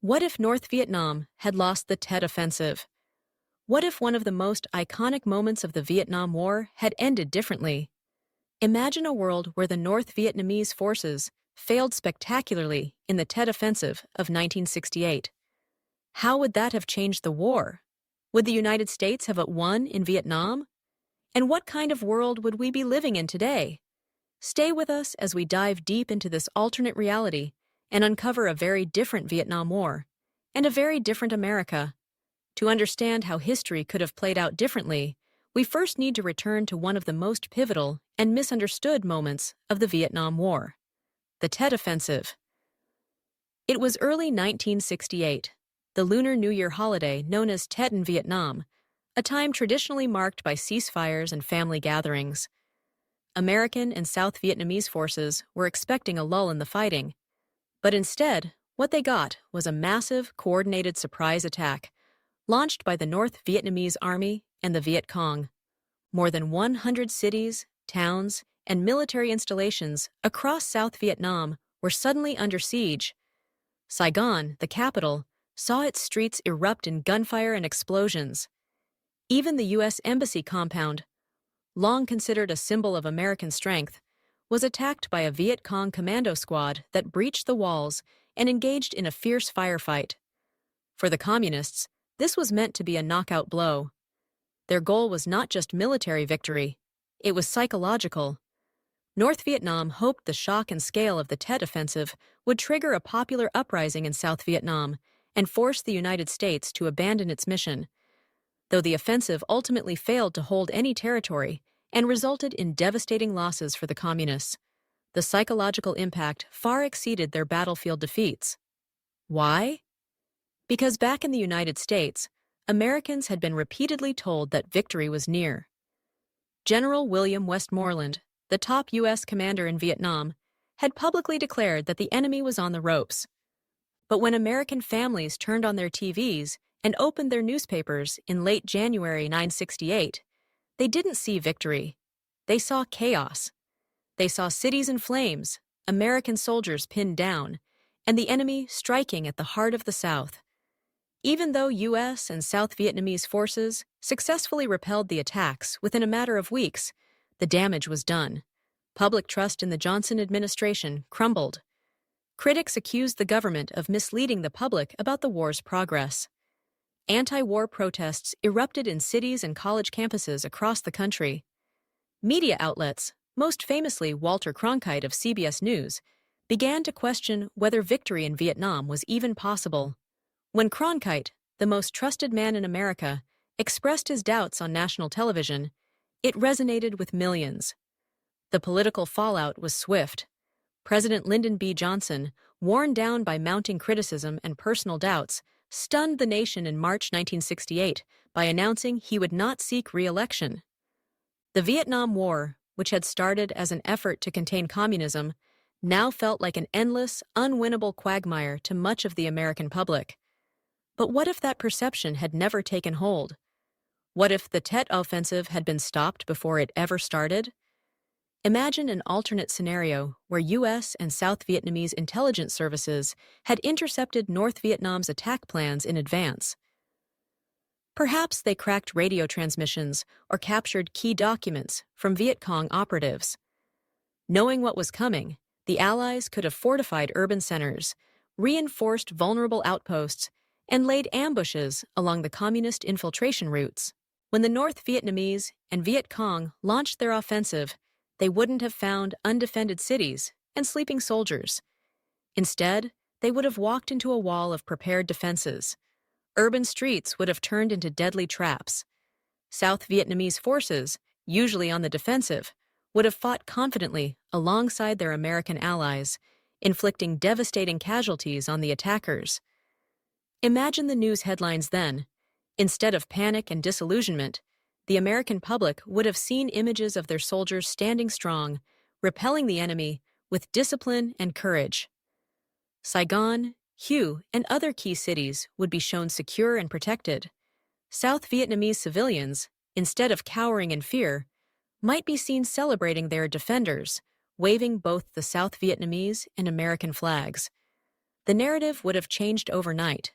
What if North Vietnam had lost the Tet Offensive? What if one of the most iconic moments of the Vietnam War had ended differently? Imagine a world where the North Vietnamese forces failed spectacularly in the Tet Offensive of 1968. How would that have changed the war? Would the United States have won in Vietnam? And what kind of world would we be living in today? Stay with us as we dive deep into this alternate reality and uncover a very different Vietnam War and a very different America. To understand how history could have played out differently, we first need to return to one of the most pivotal and misunderstood moments of the Vietnam War, the Tet Offensive. It was early 1968, the Lunar New Year holiday known as Tet in Vietnam, a time traditionally marked by ceasefires and family gatherings. American and South Vietnamese forces were expecting a lull in the fighting, but instead, what they got was a massive, coordinated surprise attack launched by the North Vietnamese Army and the Viet Cong. More than 100 cities, towns, and military installations across South Vietnam were suddenly under siege. Saigon, the capital, saw its streets erupt in gunfire and explosions. Even the U.S. Embassy compound, long considered a symbol of American strength, was attacked by a Viet Cong commando squad that breached the walls and engaged in a fierce firefight. For the Communists, this was meant to be a knockout blow. Their goal was not just military victory, it was psychological. North Vietnam hoped the shock and scale of the Tet Offensive would trigger a popular uprising in South Vietnam and force the United States to abandon its mission. Though the offensive ultimately failed to hold any territory and resulted in devastating losses for the Communists, the psychological impact far exceeded their battlefield defeats. Why? Because back in the United States, Americans had been repeatedly told that victory was near. General William Westmoreland, the top U.S. commander in Vietnam, had publicly declared that the enemy was on the ropes. But when American families turned on their TVs and opened their newspapers in late January 1968, they didn't see victory. They saw chaos. They saw cities in flames, American soldiers pinned down, and the enemy striking at the heart of the South. Even though U.S. and South Vietnamese forces successfully repelled the attacks within a matter of weeks, the damage was done. Public trust in the Johnson administration crumbled. Critics accused the government of misleading the public about the war's progress. Anti-war protests erupted in cities and college campuses across the country. Media outlets, most famously Walter Cronkite of CBS News, began to question whether victory in Vietnam was even possible. When Cronkite, the most trusted man in America, expressed his doubts on national television, it resonated with millions. The political fallout was swift. President Lyndon B. Johnson, worn down by mounting criticism and personal doubts, stunned the nation in March 1968 by announcing he would not seek re-election. The Vietnam War, which had started as an effort to contain communism, now felt like an endless, unwinnable quagmire to much of the American public. But what if that perception had never taken hold? What if the Tet Offensive had been stopped before it ever started? Imagine an alternate scenario where U.S. and South Vietnamese intelligence services had intercepted North Vietnam's attack plans in advance. Perhaps they cracked radio transmissions or captured key documents from Viet Cong operatives. Knowing what was coming, the Allies could have fortified urban centers, reinforced vulnerable outposts, and laid ambushes along the communist infiltration routes. When the North Vietnamese and Viet Cong launched their offensive, they wouldn't have found undefended cities and sleeping soldiers. Instead, they would have walked into a wall of prepared defenses. Urban streets would have turned into deadly traps. South Vietnamese forces, usually on the defensive, would have fought confidently alongside their American allies, inflicting devastating casualties on the attackers. Imagine the news headlines then. Instead of panic and disillusionment, the American public would have seen images of their soldiers standing strong, repelling the enemy with discipline and courage. Saigon, Hue, and other key cities would be shown secure and protected. South Vietnamese civilians, instead of cowering in fear, might be seen celebrating their defenders, waving both the South Vietnamese and American flags. the narrative would have changed overnight.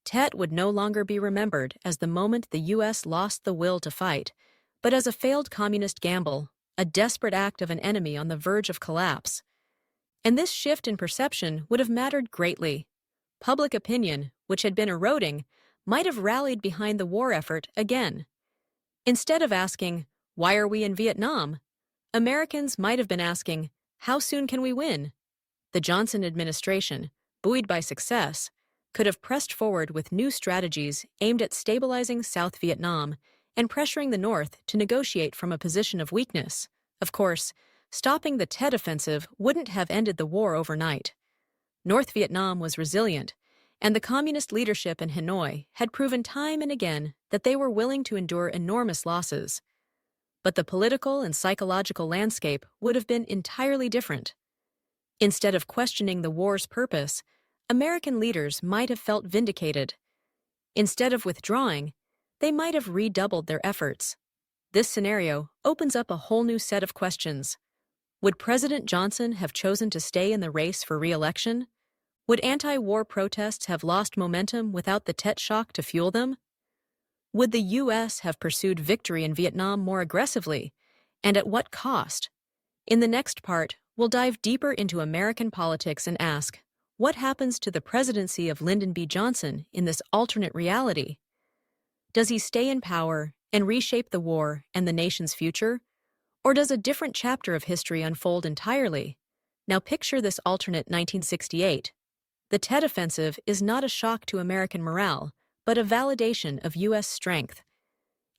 Tet would no longer be remembered as the moment the U.S. lost the will to fight, but as a failed communist gamble, a desperate act of an enemy on the verge of collapse. And this shift in perception would have mattered greatly. Public opinion, which had been eroding, might have rallied behind the war effort again. Instead of asking, "Why are we in Vietnam?" Americans might have been asking, "How soon can we win?" The Johnson administration, buoyed by success, could have pressed forward with new strategies aimed at stabilizing South Vietnam and pressuring the North to negotiate from a position of weakness. Of course, stopping the Tet Offensive wouldn't have ended the war overnight. North Vietnam was resilient, and the communist leadership in Hanoi had proven time and again that they were willing to endure enormous losses. But the political and psychological landscape would have been entirely different. Instead of questioning the war's purpose, American leaders might have felt vindicated. Instead of withdrawing, they might have redoubled their efforts. This scenario opens up a whole new set of questions. Would President Johnson have chosen to stay in the race for re-election? Would anti-war protests have lost momentum without the Tet shock to fuel them? Would the U.S. have pursued victory in Vietnam more aggressively, and at what cost? In the next part, we'll dive deeper into American politics and ask, what happens to the presidency of Lyndon B. Johnson in this alternate reality? Does he stay in power and reshape the war and the nation's future? Or does a different chapter of history unfold entirely? Now picture this alternate 1968. The Tet Offensive is not a shock to American morale, but a validation of U.S. strength.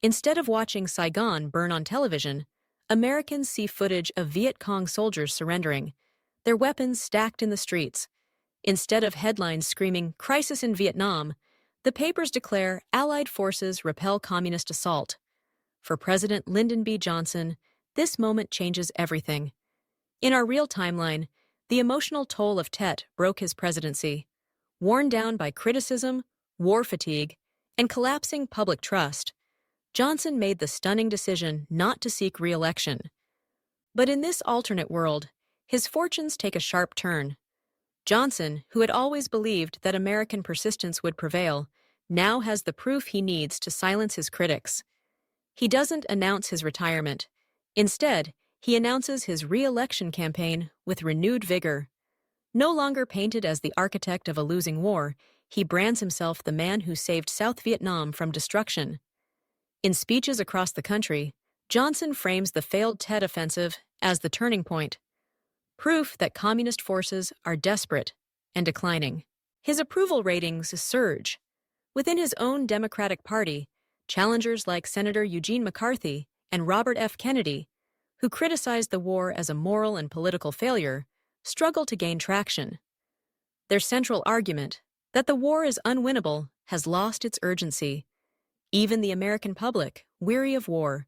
Instead of watching Saigon burn on television, Americans see footage of Viet Cong soldiers surrendering, their weapons stacked in the streets. Instead of headlines screaming, "Crisis in Vietnam," the papers declare Allied forces repel communist assault. For President Lyndon B. Johnson, this moment changes everything. In our real timeline, the emotional toll of Tet broke his presidency. Worn down by criticism, war fatigue, and collapsing public trust, Johnson made the stunning decision not to seek re-election. But in this alternate world, his fortunes take a sharp turn. Johnson, who had always believed that American persistence would prevail, now has the proof he needs to silence his critics. He doesn't announce his retirement. Instead, he announces his re-election campaign with renewed vigor. No longer painted as the architect of a losing war, he brands himself the man who saved South Vietnam from destruction. In speeches across the country, Johnson frames the failed Tet Offensive as the turning point, proof that communist forces are desperate and declining. His approval ratings surge. Within his own Democratic Party, challengers like Senator Eugene McCarthy and Robert F. Kennedy, who criticized the war as a moral and political failure, struggle to gain traction. Their central argument, that the war is unwinnable, has lost its urgency. Even the American public, weary of war,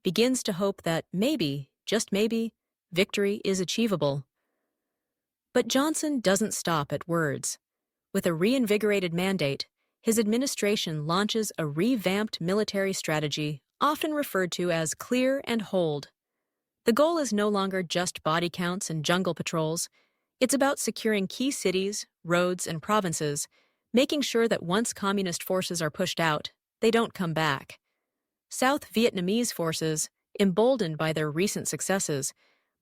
begins to hope that maybe, just maybe, victory is achievable. But Johnson doesn't stop at words. With a reinvigorated mandate, his administration launches a revamped military strategy, often referred to as clear and hold. The goal is no longer just body counts and jungle patrols. It's about securing key cities, roads, and provinces, making sure that once communist forces are pushed out, they don't come back. South Vietnamese forces, emboldened by their recent successes,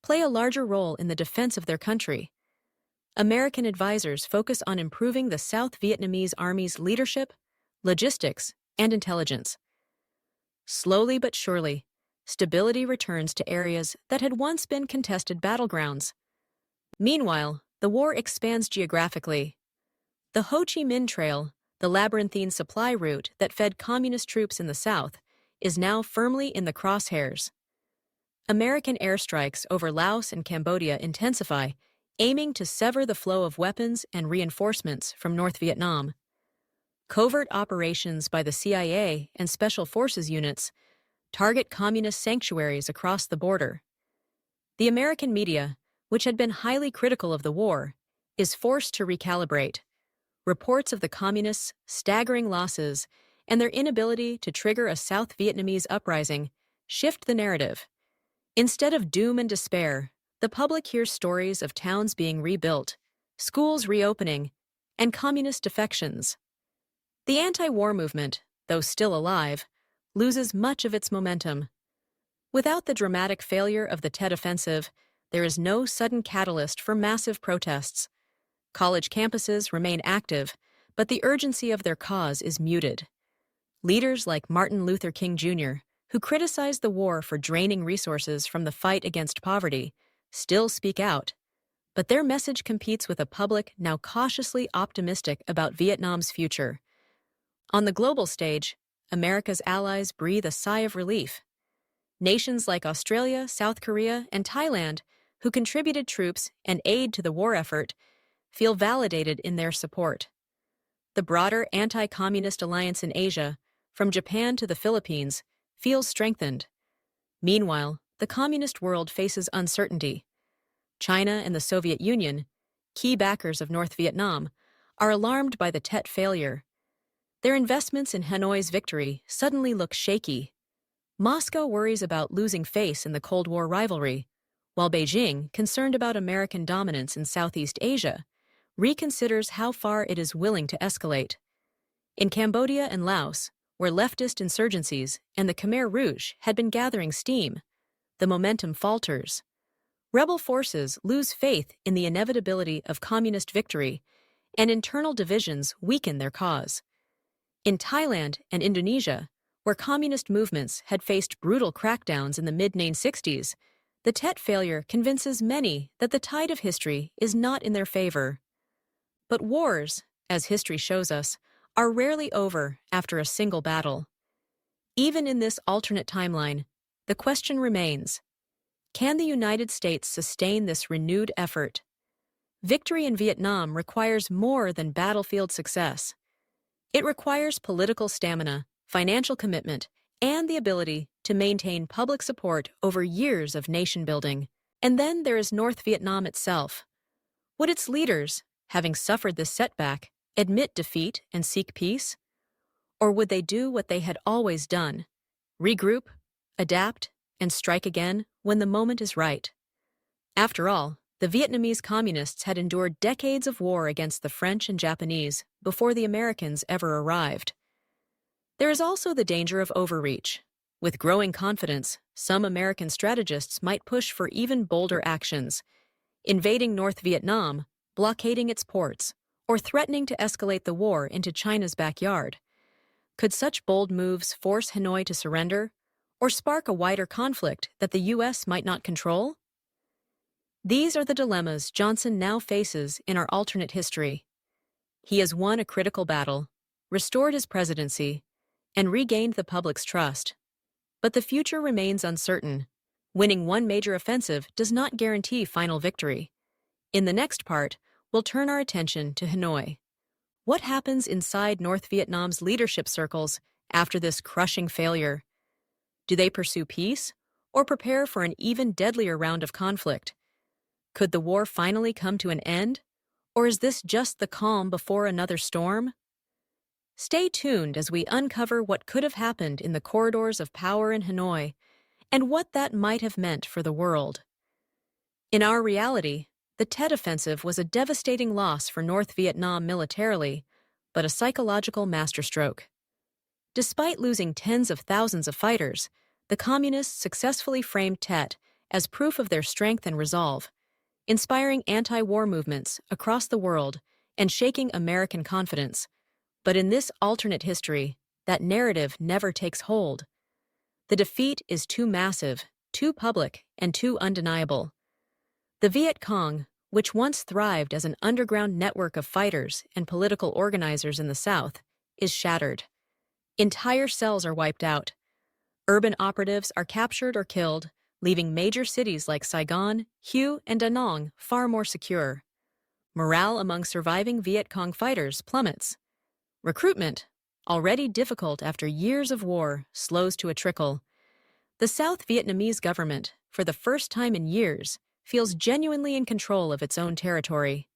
play a larger role in the defense of their country. American advisors focus on improving the South Vietnamese Army's leadership, logistics, and intelligence. Slowly but surely, stability returns to areas that had once been contested battlegrounds. Meanwhile, the war expands geographically. The Ho Chi Minh Trail, the labyrinthine supply route that fed communist troops in the South, is now firmly in the crosshairs. American airstrikes over Laos and Cambodia intensify, aiming to sever the flow of weapons and reinforcements from North Vietnam. Covert operations by the CIA and Special Forces units target communist sanctuaries across the border. The American media, which had been highly critical of the war, is forced to recalibrate. Reports of the communists' staggering losses and their inability to trigger a South Vietnamese uprising shift the narrative. Instead of doom and despair, the public hears stories of towns being rebuilt, schools reopening, and communist defections. The anti-war movement, though still alive, loses much of its momentum. Without the dramatic failure of the Tet Offensive, there is no sudden catalyst for massive protests. College campuses remain active, but the urgency of their cause is muted. Leaders like Martin Luther King Jr., who criticized the war for draining resources from the fight against poverty, still speak out, but their message competes with a public now cautiously optimistic about Vietnam's future. On the global stage, America's allies breathe a sigh of relief. Nations like Australia, South Korea, and Thailand, who contributed troops and aid to the war effort, feel validated in their support. The broader anti-communist alliance in Asia, from Japan to the Philippines, feels strengthened. Meanwhile, the communist world faces uncertainty. China and the Soviet Union, key backers of North Vietnam, are alarmed by the Tet failure. Their investments in Hanoi's victory suddenly look shaky. Moscow worries about losing face in the Cold War rivalry, while Beijing, concerned about American dominance in Southeast Asia, reconsiders how far it is willing to escalate. In Cambodia and Laos, where leftist insurgencies and the Khmer Rouge had been gathering steam, the momentum falters. Rebel forces lose faith in the inevitability of communist victory, and internal divisions weaken their cause. In Thailand and Indonesia, where communist movements had faced brutal crackdowns in the mid-1960s, the Tet failure convinces many that the tide of history is not in their favor. But wars, as history shows us, are rarely over after a single battle. Even in this alternate timeline, the question remains: can the United States sustain this renewed effort? Victory in Vietnam requires more than battlefield success. It requires political stamina, financial commitment, and the ability to maintain public support over years of nation-building. And then there is North Vietnam itself. Would its leaders, having suffered this setback, admit defeat and seek peace? Or would they do what they had always done: regroup, adapt, and strike again when the moment is right? After all, the Vietnamese communists had endured decades of war against the French and Japanese before the Americans ever arrived. There is also the danger of overreach. With growing confidence, some American strategists might push for even bolder actions, invading North Vietnam, blockading its ports, or threatening to escalate the war into China's backyard. Could such bold moves force Hanoi to surrender, or spark a wider conflict that the U.S. might not control? These are the dilemmas Johnson now faces in our alternate history. He has won a critical battle, restored his presidency, and regained the public's trust. But the future remains uncertain. Winning one major offensive does not guarantee final victory. In the next part, we'll turn our attention to Hanoi. What happens inside North Vietnam's leadership circles after this crushing failure? Do they pursue peace, or prepare for an even deadlier round of conflict? Could the war finally come to an end, or is this just the calm before another storm? Stay tuned as we uncover what could have happened in the corridors of power in Hanoi and what that might have meant for the world. In our reality, the Tet Offensive was a devastating loss for North Vietnam militarily, but a psychological masterstroke. Despite losing tens of thousands of fighters, the Communists successfully framed Tet as proof of their strength and resolve, inspiring anti-war movements across the world and shaking American confidence. But in this alternate history, that narrative never takes hold. The defeat is too massive, too public, and too undeniable. The Viet Cong, which once thrived as an underground network of fighters and political organizers in the South, is shattered. Entire cells are wiped out. Urban operatives are captured or killed, leaving major cities like Saigon, Hue, and Da Nang far more secure. Morale among surviving Viet Cong fighters plummets. Recruitment, already difficult after years of war, slows to a trickle. The South Vietnamese government, for the first time in years, feels genuinely in control of its own territory.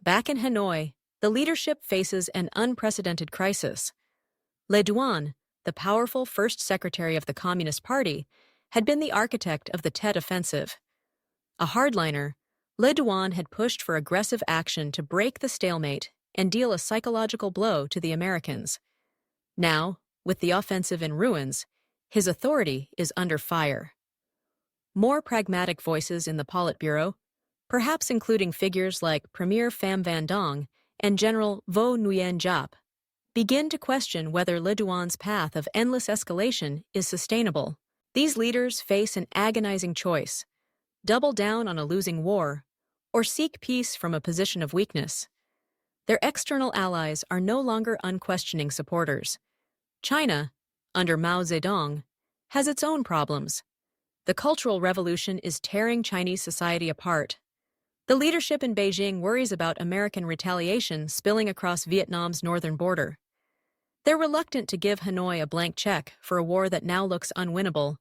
Back in Hanoi, the leadership faces an unprecedented crisis. Le Duan, the powerful first secretary of the Communist Party, had been the architect of the Tet Offensive. A hardliner, Le Duan had pushed for aggressive action to break the stalemate and deal a psychological blow to the Americans. Now, with the offensive in ruins, his authority is under fire. More pragmatic voices in the Politburo, perhaps including figures like Premier Pham Van Dong and General Vo Nguyen Giap, begin to question whether Le Duan's path of endless escalation is sustainable. These leaders face an agonizing choice: double down on a losing war, or seek peace from a position of weakness. Their external allies are no longer unquestioning supporters. China, under Mao Zedong, has its own problems. The Cultural Revolution is tearing Chinese society apart. The leadership in Beijing worries about American retaliation spilling across Vietnam's northern border. They're reluctant to give Hanoi a blank check for a war that now looks unwinnable.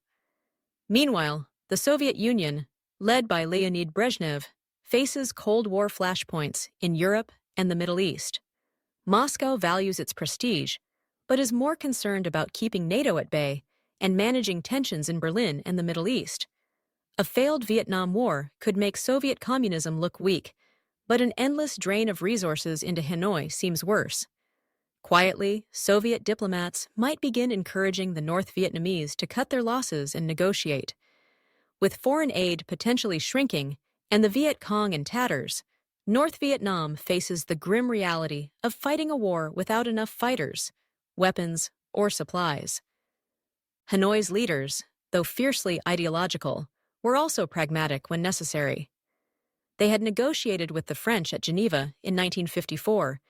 Meanwhile, the Soviet Union, led by Leonid Brezhnev, faces Cold War flashpoints in Europe and the Middle East. Moscow values its prestige, but is more concerned about keeping NATO at bay and managing tensions in Berlin and the Middle East. A failed Vietnam War could make Soviet communism look weak, but an endless drain of resources into Hanoi seems worse. Quietly, Soviet diplomats might begin encouraging the North Vietnamese to cut their losses and negotiate. With foreign aid potentially shrinking and the Viet Cong in tatters, North Vietnam faces the grim reality of fighting a war without enough fighters, weapons, or supplies. Hanoi's leaders, though fiercely ideological, were also pragmatic when necessary. They had negotiated with the French at Geneva in 1954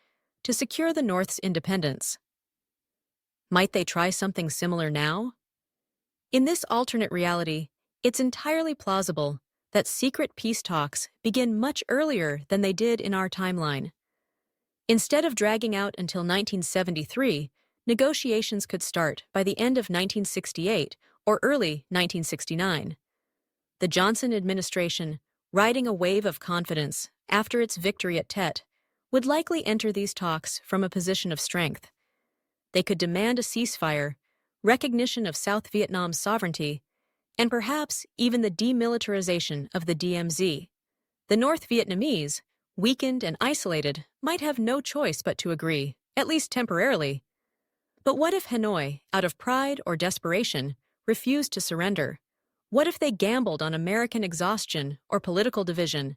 to secure the North's independence. Might they try something similar now? In this alternate reality, it's entirely plausible that secret peace talks begin much earlier than they did in our timeline. Instead of dragging out until 1973, negotiations could start by the end of 1968 or early 1969. The Johnson administration, riding a wave of confidence after its victory at Tet, would likely enter these talks from a position of strength. They could demand a ceasefire, recognition of South Vietnam's sovereignty, and perhaps even the demilitarization of the DMZ. The North Vietnamese, weakened and isolated, might have no choice but to agree, at least temporarily. But what if Hanoi, out of pride or desperation, refused to surrender? What if they gambled on American exhaustion or political division?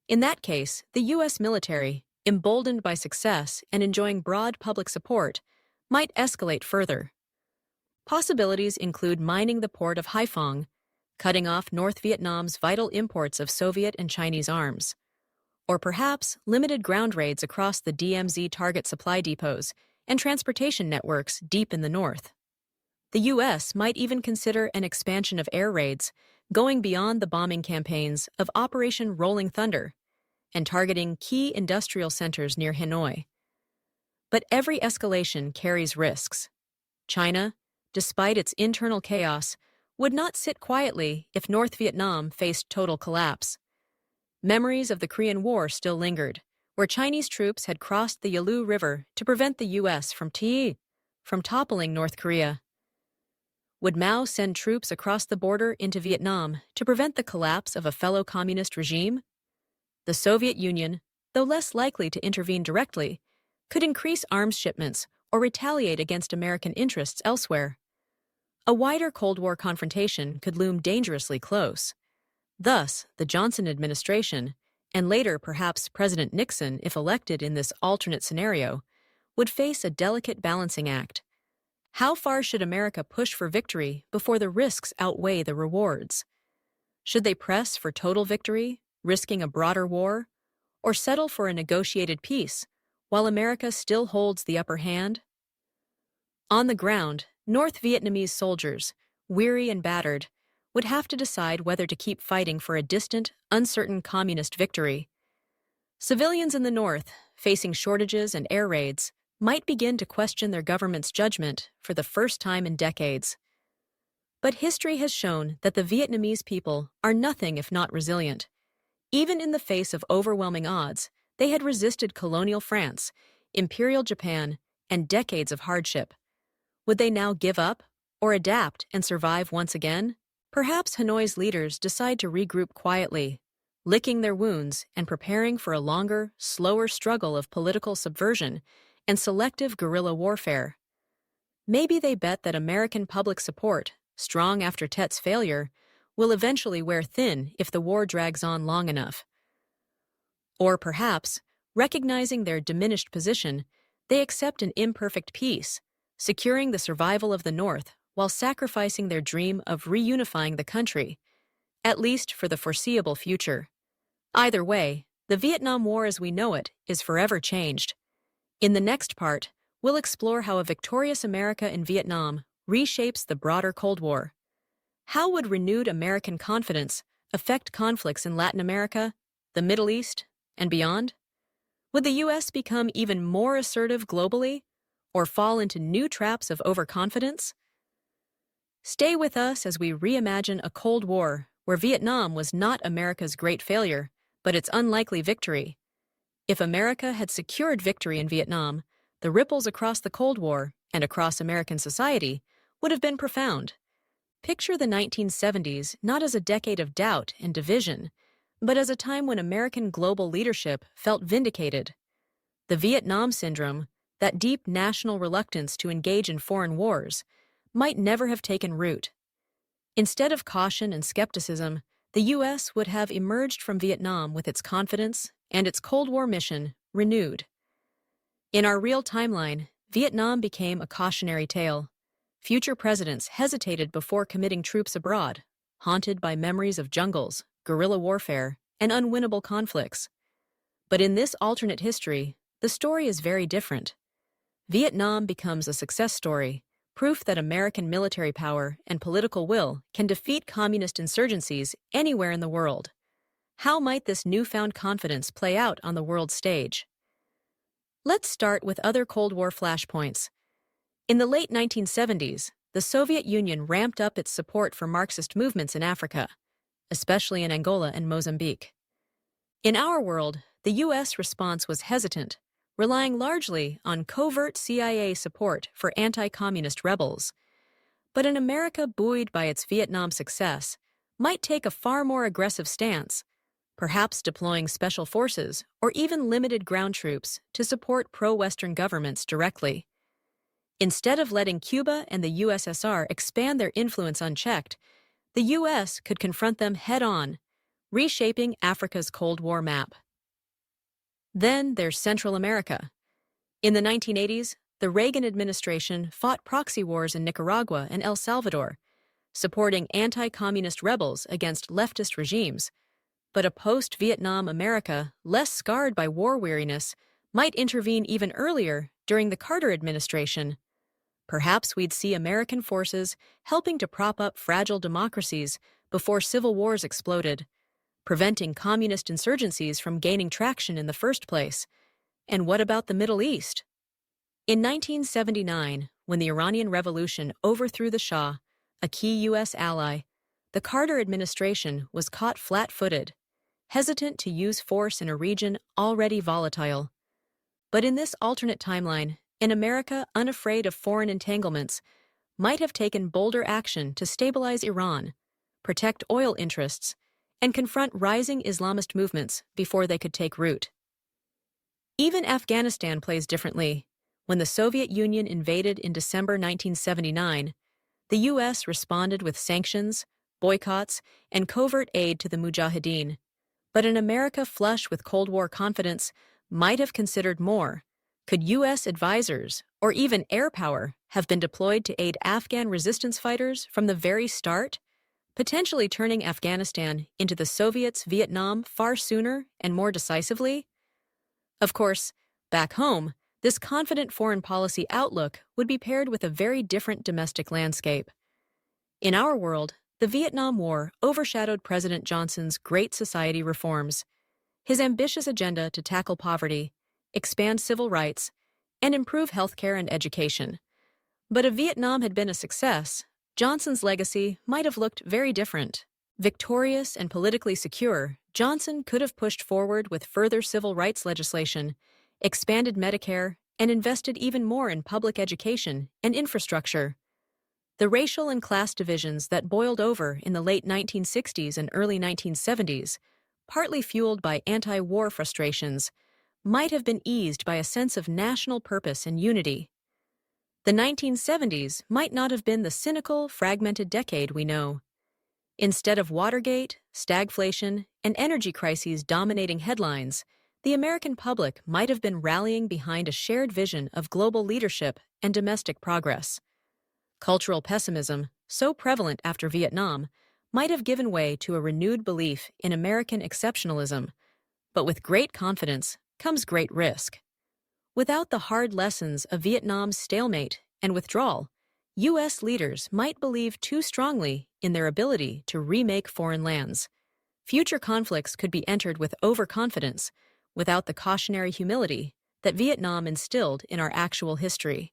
In that case, the U.S. military, emboldened by success and enjoying broad public support, might escalate further. Possibilities include mining the port of Haiphong, cutting off North Vietnam's vital imports of Soviet and Chinese arms, or perhaps limited ground raids across the DMZ target supply depots and transportation networks deep in the north. The U.S. might even consider an expansion of air raids, going beyond the bombing campaigns of Operation Rolling Thunder and targeting key industrial centers near Hanoi. But every escalation carries risks. China, despite its internal chaos, would not sit quietly if North Vietnam faced total collapse. Memories of the Korean War still lingered, where Chinese troops had crossed the Yalu River to prevent the U.S. from toppling North Korea. Would Mao send troops across the border into Vietnam to prevent the collapse of a fellow communist regime? The Soviet Union, though less likely to intervene directly, could increase arms shipments or retaliate against American interests elsewhere. A wider Cold War confrontation could loom dangerously close. Thus, the Johnson administration, and later perhaps President Nixon if elected in this alternate scenario, would face a delicate balancing act. How far should America push for victory before the risks outweigh the rewards? Should they press for total victory, risking a broader war, or settle for a negotiated peace, while America still holds the upper hand? On the ground, North Vietnamese soldiers, weary and battered, would have to decide whether to keep fighting for a distant, uncertain communist victory. Civilians in the north, facing shortages and air raids, might begin to question their government's judgment for the first time in decades. But history has shown that the Vietnamese people are nothing if not resilient. Even in the face of overwhelming odds, they had resisted colonial France, Imperial Japan, and decades of hardship. Would they now give up, or adapt and survive once again? Perhaps Hanoi's leaders decide to regroup quietly, licking their wounds and preparing for a longer, slower struggle of political subversion and selective guerrilla warfare. Maybe they bet that American public support, strong after Tet's failure, will eventually wear thin if the war drags on long enough. Or perhaps, recognizing their diminished position, they accept an imperfect peace, securing the survival of the North while sacrificing their dream of reunifying the country, at least for the foreseeable future. Either way, the Vietnam War as we know it is forever changed. In the next part, we'll explore how a victorious America in Vietnam reshapes the broader Cold War. How would renewed American confidence affect conflicts in Latin America, the Middle East, and beyond? Would the U.S. become even more assertive globally, or fall into new traps of overconfidence? Stay with us as we reimagine a Cold War where Vietnam was not America's great failure, but its unlikely victory. If America had secured victory in Vietnam, the ripples across the Cold War and across American society would have been profound. Picture the 1970s not as a decade of doubt and division, but as a time when American global leadership felt vindicated. The Vietnam Syndrome, that deep national reluctance to engage in foreign wars, might never have taken root. Instead of caution and skepticism, the U.S. would have emerged from Vietnam with its confidence and its Cold War mission renewed. In our real timeline, Vietnam became a cautionary tale. Future presidents hesitated before committing troops abroad, haunted by memories of jungles, guerrilla warfare, and unwinnable conflicts. But in this alternate history, the story is very different. Vietnam becomes a success story, proof that American military power and political will can defeat communist insurgencies anywhere in the world. How might this newfound confidence play out on the world stage? Let's start with other Cold War flashpoints. In the late 1970s, the Soviet Union ramped up its support for Marxist movements in Africa, especially in Angola and Mozambique. In our world, the U.S. response was hesitant, relying largely on covert CIA support for anti-communist rebels. But an America buoyed by its Vietnam success might take a far more aggressive stance, perhaps deploying special forces or even limited ground troops to support pro-Western governments directly. Instead of letting Cuba and the USSR expand their influence unchecked, the U.S. could confront them head-on, reshaping Africa's Cold War map. Then there's Central America. In the 1980s, the Reagan administration fought proxy wars in Nicaragua and El Salvador, supporting anti-communist rebels against leftist regimes. But a post-Vietnam America, less scarred by war weariness, might intervene even earlier during the Carter administration. Perhaps we'd see American forces helping to prop up fragile democracies before civil wars exploded, preventing communist insurgencies from gaining traction in the first place. And what about the Middle East? In 1979, when the Iranian Revolution overthrew the Shah, a key U.S. ally, the Carter administration was caught flat-footed, hesitant to use force in a region already volatile. But in this alternate timeline, an America unafraid of foreign entanglements might have taken bolder action to stabilize Iran, protect oil interests, and confront rising Islamist movements before they could take root. Even Afghanistan plays differently. When the Soviet Union invaded in December 1979, the U.S. responded with sanctions, boycotts, and covert aid to the Mujahideen. But an America flush with Cold War confidence might have considered more. Could U.S. advisors, or even air power, have been deployed to aid Afghan resistance fighters from the very start, potentially turning Afghanistan into the Soviets' Vietnam far sooner and more decisively? Of course, back home, this confident foreign policy outlook would be paired with a very different domestic landscape. In our world, the Vietnam War overshadowed President Johnson's Great Society reforms. His ambitious agenda to tackle poverty, expand civil rights, and improve healthcare and education. But if Vietnam had been a success, Johnson's legacy might have looked very different. Victorious and politically secure, Johnson could have pushed forward with further civil rights legislation, expanded Medicare, and invested even more in public education and infrastructure. The racial and class divisions that boiled over in the late 1960s and early 1970s partly fueled by anti-war frustrations, might have been eased by a sense of national purpose and unity. The 1970s might not have been the cynical, fragmented decade we know. Instead of Watergate, stagflation, and energy crises dominating headlines, the American public might have been rallying behind a shared vision of global leadership and domestic progress. Cultural pessimism, so prevalent after Vietnam, might have given way to a renewed belief in American exceptionalism, but with great confidence comes great risk. Without the hard lessons of Vietnam's stalemate and withdrawal, U.S. leaders might believe too strongly in their ability to remake foreign lands. Future conflicts could be entered with overconfidence, without the cautionary humility that Vietnam instilled in our actual history.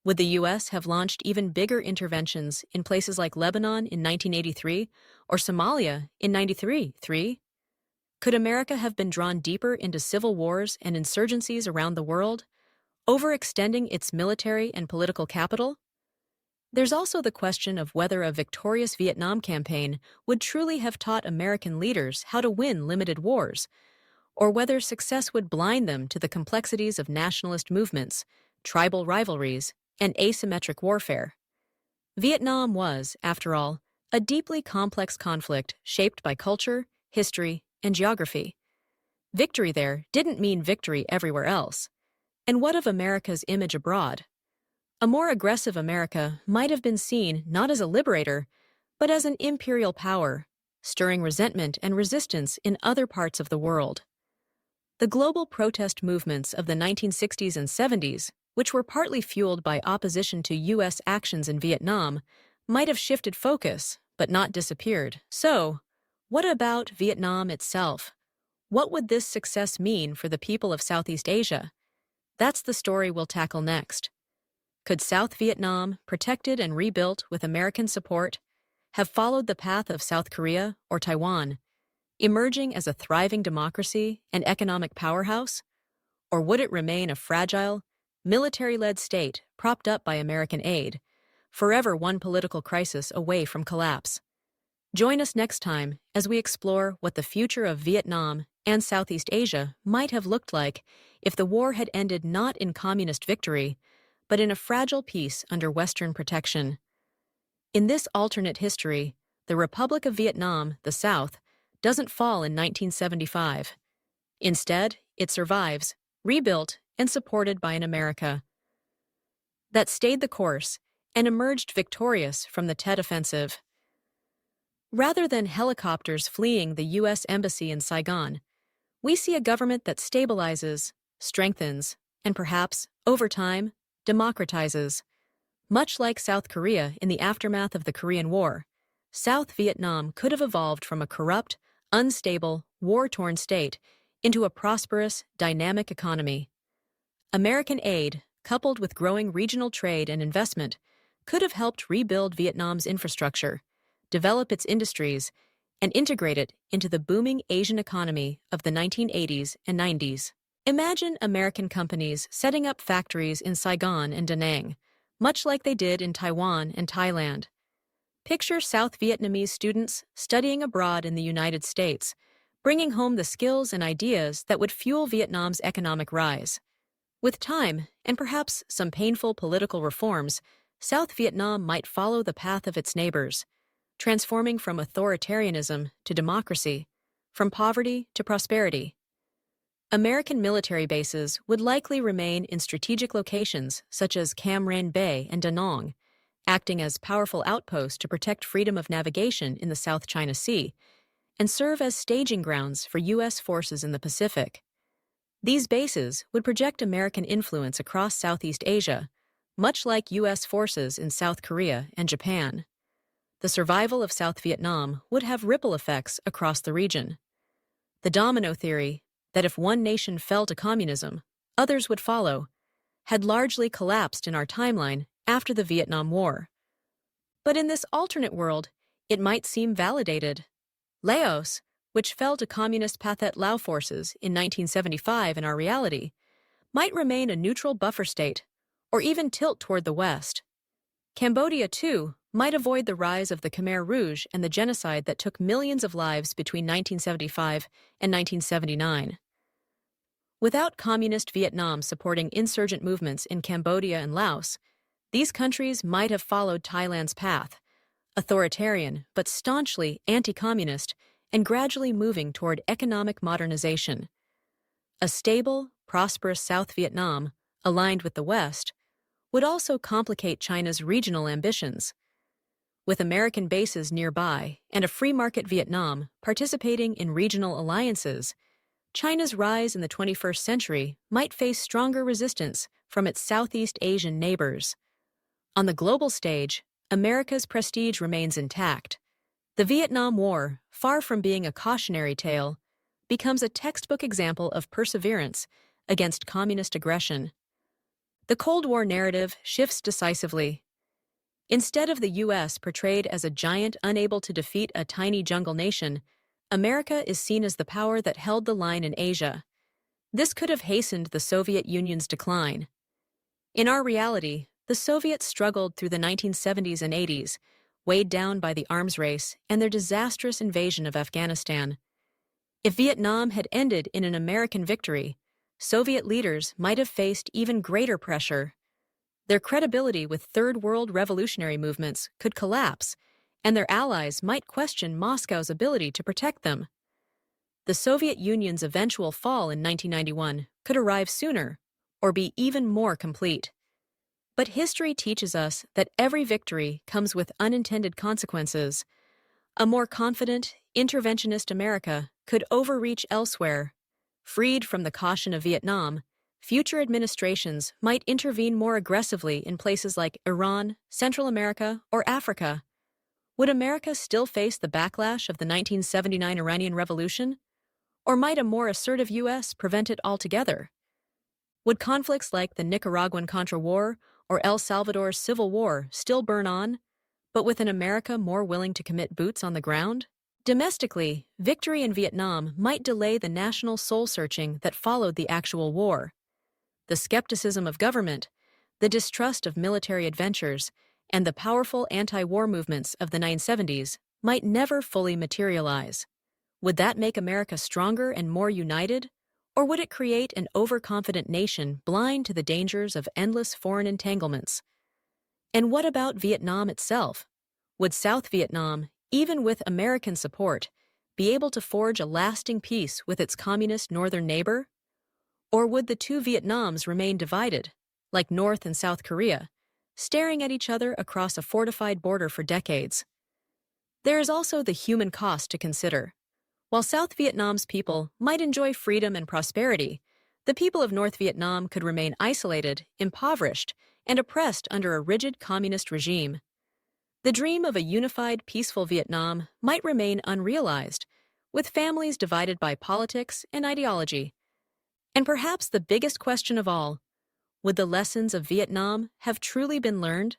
Would the U.S. have launched even bigger interventions in places like Lebanon in 1983 or Somalia in 1993? Could America have been drawn deeper into civil wars and insurgencies around the world, overextending its military and political capital? There's also the question of whether a victorious Vietnam campaign would truly have taught American leaders how to win limited wars, or whether success would blind them to the complexities of nationalist movements, tribal rivalries, and asymmetric warfare. Vietnam was, after all, a deeply complex conflict shaped by culture, history, and geography. Victory there didn't mean victory everywhere else. And what of America's image abroad? A more aggressive America might have been seen not as a liberator, but as an imperial power, stirring resentment and resistance in other parts of the world. The global protest movements of the 1960s and 70s, which were partly fueled by opposition to U.S. actions in Vietnam, might have shifted focus, but not disappeared. So, what about Vietnam itself? What would this success mean for the people of Southeast Asia? That's the story we'll tackle next. Could South Vietnam, protected and rebuilt with American support, have followed the path of South Korea or Taiwan, emerging as a thriving democracy and economic powerhouse? Or would it remain a fragile, military-led state propped up by American aid, forever one political crisis away from collapse? Join us next time as we explore what the future of Vietnam and Southeast Asia might have looked like if the war had ended not in communist victory, but in a fragile peace under Western protection. In this alternate history, the Republic of Vietnam, the South, doesn't fall in 1975. Instead, it survives, rebuilt and supported by an America that stayed the course and emerged victorious from the Tet Offensive. Rather than helicopters fleeing the U.S. Embassy in Saigon, we see a government that stabilizes, strengthens, and perhaps, over time, democratizes. Much like South Korea in the aftermath of the Korean War, South Vietnam could have evolved from a corrupt, unstable, war-torn state into a prosperous, dynamic economy. American aid, coupled with growing regional trade and investment, could have helped rebuild Vietnam's infrastructure, develop its industries, and integrate it into the booming Asian economy of the 1980s and 90s. Imagine American companies setting up factories in Saigon and Da Nang, much like they did in Taiwan and Thailand. Picture South Vietnamese students studying abroad in the United States, bringing home the skills and ideas that would fuel Vietnam's economic rise. With time, and perhaps some painful political reforms, South Vietnam might follow the path of its neighbors, transforming from authoritarianism to democracy, from poverty to prosperity. American military bases would likely remain in strategic locations such as Cam Ranh Bay and Da Nang, acting as powerful outposts to protect freedom of navigation in the South China Sea, and serve as staging grounds for U.S. forces in the Pacific. These bases would project American influence across Southeast Asia, much like U.S. forces in South Korea and Japan. The survival of South Vietnam would have ripple effects across the region. The domino theory, that if one nation fell to communism, others would follow, had largely collapsed in our timeline after the Vietnam War. But in this alternate world, it might seem validated. Laos, which fell to communist Pathet Lao forces in 1975 in our reality, might remain a neutral buffer state, or even tilt toward the West. Cambodia, too, might avoid the rise of the Khmer Rouge and the genocide that took millions of lives between 1975 and 1979. Without communist Vietnam supporting insurgent movements in Cambodia and Laos, these countries might have followed Thailand's path, authoritarian but staunchly anti-communist and gradually moving toward economic modernization. A stable, prosperous South Vietnam, aligned with the West, would also complicate China's regional ambitions. With American bases nearby and a free market Vietnam participating in regional alliances, China's rise in the 21st century might face stronger resistance from its Southeast Asian neighbors. On the global stage, America's prestige remains intact. The Vietnam War, far from being a cautionary tale, becomes a textbook example of perseverance against communist aggression. The Cold War narrative shifts decisively. Instead of the U.S. portrayed as a giant unable to defeat a tiny jungle nation, America is seen as the power that held the line in Asia. This could have hastened the Soviet Union's decline. In our reality, the Soviets struggled through the 1970s and 80s, weighed down by the arms race and their disastrous invasion of Afghanistan. If Vietnam had ended in an American victory, Soviet leaders might have faced even greater pressure. Their credibility with Third World revolutionary movements could collapse, and their allies might question Moscow's ability to protect them. The Soviet Union's eventual fall in 1991 could arrive sooner, or be even more complete. But history teaches us that every victory comes with unintended consequences. A more confident, interventionist America could overreach elsewhere. Freed from the caution of Vietnam, future administrations might intervene more aggressively in places like Iran, Central America, or Africa. Would America still face the backlash of the 1979 Iranian Revolution? Or might a more assertive U.S. prevent it altogether? Would conflicts like the Nicaraguan Contra War or El Salvador's Civil War still burn on, but with an America more willing to commit boots on the ground? Domestically, victory in Vietnam might delay the national soul-searching that followed the actual war. The skepticism of government, the distrust of military adventures, and the powerful anti-war movements of the 1970s might never fully materialize. Would that make America stronger and more united? Or would it create an overconfident nation blind to the dangers of endless foreign entanglements? And what about Vietnam itself? Would South Vietnam, even with American support, be able to forge a lasting peace with its communist northern neighbor? Or would the two Vietnams remain divided, like North and South Korea, staring at each other across a fortified border for decades? There is also the human cost to consider. While South Vietnam's people might enjoy freedom and prosperity, the people of North Vietnam could remain isolated, impoverished, and oppressed under a rigid communist regime. The dream of a unified, peaceful Vietnam might remain unrealized, with families divided by politics and ideology. And perhaps the biggest question of all, would the lessons of Vietnam have truly been learned?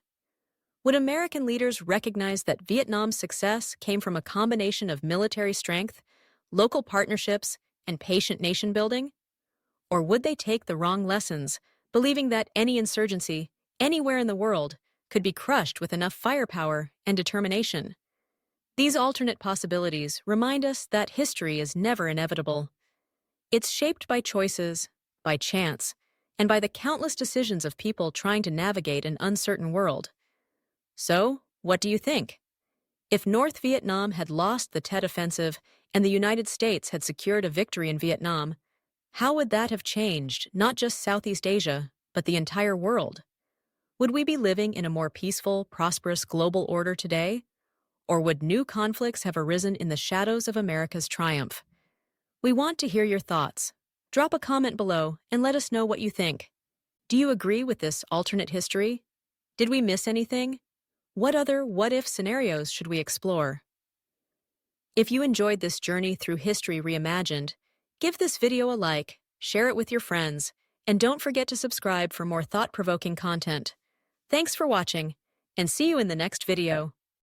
Would American leaders recognize that Vietnam's success came from a combination of military strength, local partnerships, and patient nation-building? Or would they take the wrong lessons, believing that any insurgency, anywhere in the world, could be crushed with enough firepower and determination? These alternate possibilities remind us that history is never inevitable. It's shaped by choices, by chance, and by the countless decisions of people trying to navigate an uncertain world. So, what do you think? If North Vietnam had lost the Tet Offensive and the United States had secured a victory in Vietnam, how would that have changed not just Southeast Asia, but the entire world? Would we be living in a more peaceful, prosperous global order today? Or would new conflicts have arisen in the shadows of America's triumph? We want to hear your thoughts. Drop a comment below and let us know what you think. Do you agree with this alternate history? Did we miss anything? What other what-if scenarios should we explore? If you enjoyed this journey through history reimagined, give this video a like, share it with your friends, and don't forget to subscribe for more thought-provoking content. Thanks for watching, and see you in the next video.